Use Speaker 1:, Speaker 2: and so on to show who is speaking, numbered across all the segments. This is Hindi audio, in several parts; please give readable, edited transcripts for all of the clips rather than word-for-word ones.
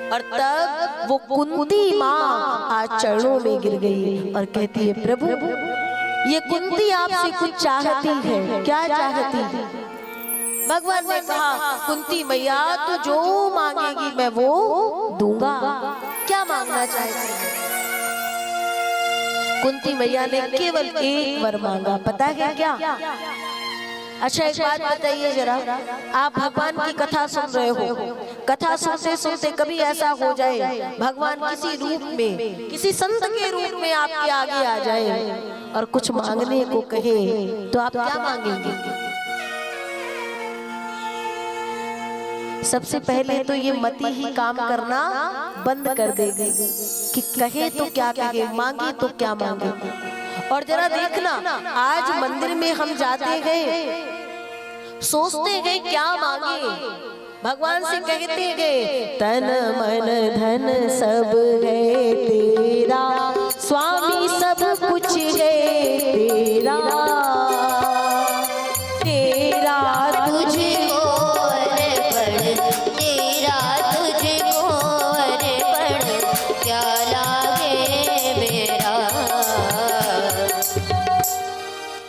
Speaker 1: और तब वो कुंती माँ आज चरणों में गिर गई और कहती है, प्रभु ये कुंती आपसे कुछ चाहती है, क्या चाहती है? भगवान ने कहा, कुंती मैया तो जो मांगेगी मैं वो दूंगा, क्या मांगना चाहती है? कुंती मैया ने केवल एक वर मांगा, पता है क्या? अच्छा एक बात बताइए जरा, आप भगवान की कथा सुन रहे हो, कथा सुनते सुनते कभी ऐसा हो जाए भगवान किसी रूप में, किसी संत के रूप में आपके आगे आ जाए और कुछ मांगने को कहे, तो आप क्या मांगेंगे? सबसे पहले तो ये मति ही काम करना बंद कर देगी कि कहे तो क्या कहे, मांगे तो क्या मांगे। और जरा देखना, आज मंदिर में हम जाते गए, सोचते गए क्या मांगे, भगवान से कहते गए, तन मन धन सब है तेरा, स्वामी सब कुछ है तेरा, तेरा तुझको अर्पण, तेरा तुझको अर्पण, क्या लागे मेरा।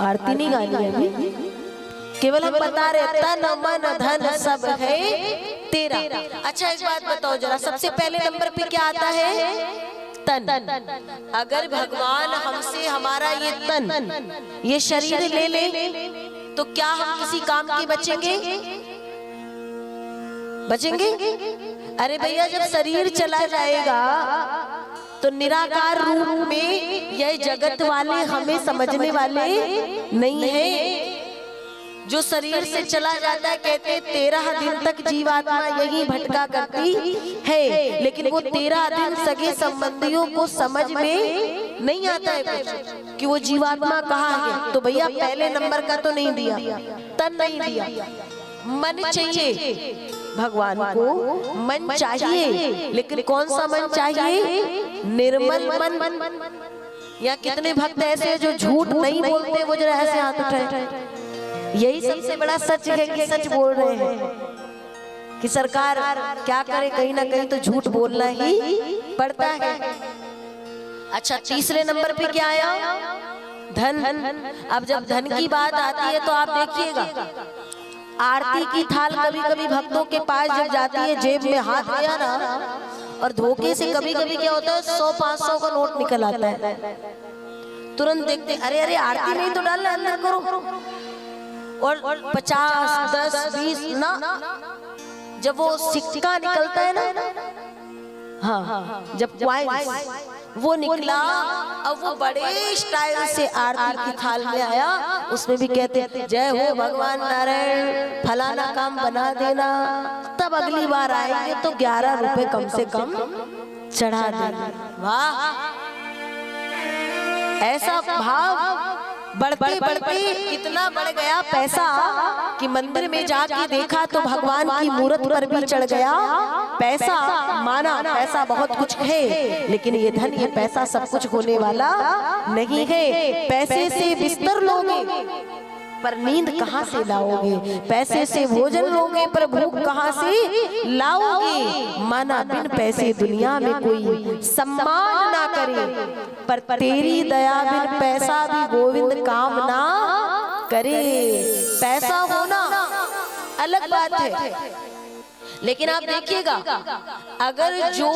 Speaker 1: आरती नहीं गानी अभी, केवल हम बता रहे तन मन धन सब है तेरा। अच्छा एक बात बताओ जरा, सबसे पहले नंबर पे क्या आता है? तन। अगर भगवान हमसे हमारा ये तन, ये शरीर ले ले तो क्या हम किसी काम के बचेंगे? बचेंगे? अरे भैया जब शरीर चला जाएगा तो निराकार रूप में यह जगत वाले हमें समझने वाले नहीं है। जो शरीर से चला जाता है, कहते 13 दिन तक जीवात्मा यही भटका करती है, लेकिन वो 13 दिन सगे संबंधियों को समझ में नहीं आता है कुछ कि वो जीवात्मा कहाँ है। तो भैया पहले नंबर का तो नहीं दिया, तन नहीं दिया, मन चाहिए भगवान को, मन चाहिए, लेकिन कौन सा मन चाहिए? निर्मल मन। या कितने भक्त ऐसे हैं जो झूठ नहीं बोलते, वो जरा ऐसे हाथ उठाए। यही सबसे बड़ा सच है कि सच बोल रहे हैं कि सरकार क्या करे, कहीं ना कहीं तो झूठ बोलना ही पड़ता है। अच्छा तीसरे नंबर पे क्या आया? धन। अब जब धन की बात आती है तो आप देखिएगा, आरती की थाल कभी कभी भक्तों के पास जब जाती है, जेब में हाथ गया ना, और धोखे से कभी कभी क्या होता है 100-500 का नोट निकल आता है, तुरंत देखते अरे अरे आरती में ही तो डालना, अंदर करो। और 50, 10, 20 ना, जब वो सिक्का निकलता है ना, हाँ जब वो निकला, अब वो बड़े स्टाइल से आरती की थाल में आया, उसमें भी कहते हैं जय हो भगवान नारायण, फलाना काम बना देना। तब अगली बार आएंगे तो 11 रुपए कम से कम चढ़ा देना। वाह, ऐसा भाव बढ़ते बढ़ते इतना बढ़ गया पैसा कि मंदिर में जाके देखा तो भगवान की मूर्त पर भी चढ़ गया पैसा। माना पैसा बहुत कुछ है, लेकिन ये धन, ये पैसा सब कुछ होने वाला नहीं है। पैसे से बिस्तर लोगे पर नींद कहाँ से लाओगे, पैसे से भोजन लोगे पर भूख कहाँ से लाओगे। माना बिन पैसे दुनिया में कोई सम्मान ना करे, पर तेरी दया बिन पैसा भी गोविंद काम ना करे। पैसा होना अलग बात है, लेकिन आप देखिएगा अगर जो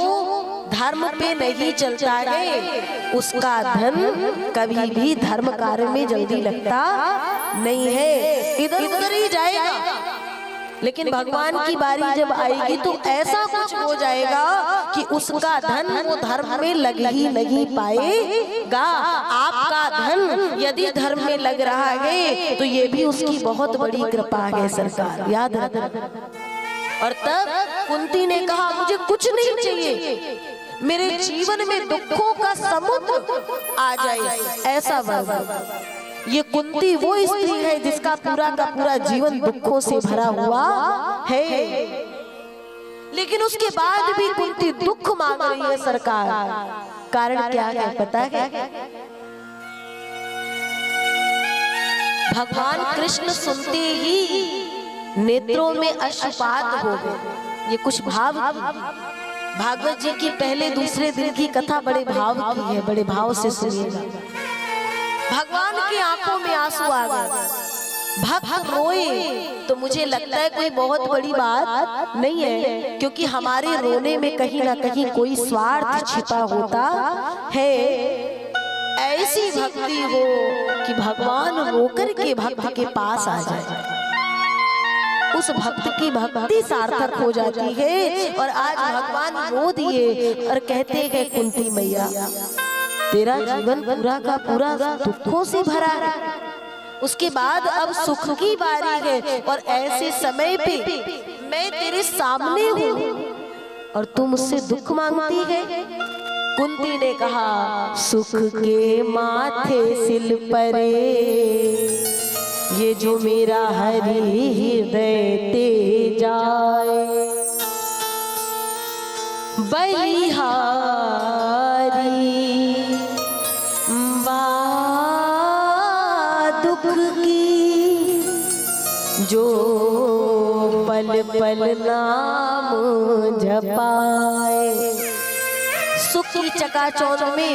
Speaker 1: धर्म पे नहीं चलता है उसका धन कभी भी धर्म कार्य में जल्दी लगता नहीं है, इधर उधर ही जाएगा। लेकिन भगवान की बारी जब आएगी तो ऐसा कुछ हो जाएगा कि उसका धन वो धर्म में लग ही नहीं पाएगा। आपका धन यदि धर्म में लग रहा है तो ये भी उसकी बहुत बड़ी कृपा है सरकार, याद रखना। और तब कुंती ने कहा मुझे कुछ नहीं चाहिए, मेरे जीवन में दुखों का समुद्र आ जाए ऐसा वर। ये कुंती वो स्त्री है जिसका पूरा का पूरा जीवन दुखों से भरा हुआ है, लेकिन उसके बाद भी कुंती दुख मांग रही है सरकार। कारण क्या है पता है? भगवान कृष्ण सुनते ही नेत्रों में अश्रुपात हो गए। ये कुछ भाव भागवत जी की पहले दूसरे दिन की कथा बड़े भाव की है, बड़े भाव से सुनिएगा। भगवान की आंखों में आंसू आ गए, भक्त रोए तो मुझे लगता है कोई बहुत बड़ी बात नहीं है, क्योंकि हमारे रोने में कहीं ना कहीं कोई स्वार्थ छिपा होता है। ऐसी भक्ति हो कि भगवान रोकर के भक्त के पास आ जाए, उस भक्त की भक्ति सार्थक हो जाती है। और आज भगवान रो दिए और कहते हैं कुंती मैया तेरा जीवन पूरा का पूरा दुखों से भरा है, उसके बाद अब सुख की बारी है, और ऐसे समय पे मैं तेरे सामने हूँ और तू मुझसे दुख मांगती है। कुंती ने कहा सुख के माथे सिल परे, ये जो मेरा हरि हृदय ते जाए, बलिहारी दुख की, जो पल पल नाम जपाए। सुख की चकाचौंध में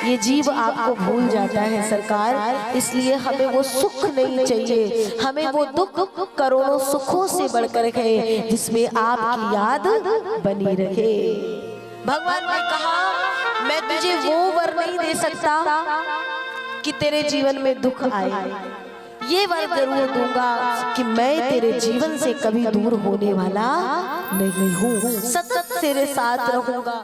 Speaker 1: ये जीव आपको भूल जाता है सरकार, इसलिए हमें वो सुख नहीं चाहिए, हमें वो दुख करोड़ों सुखों से बढ़कर है जिसमें आपकी याद बनी रहे। भगवान ने कहा मैं तुझे वो वर नहीं दे सकता कि तेरे जीवन में दुख आए, ये वर जरूर दूंगा कि मैं तेरे जीवन से कभी दूर होने वाला नहीं हूँ, सतत तेरे साथ रहूंगा।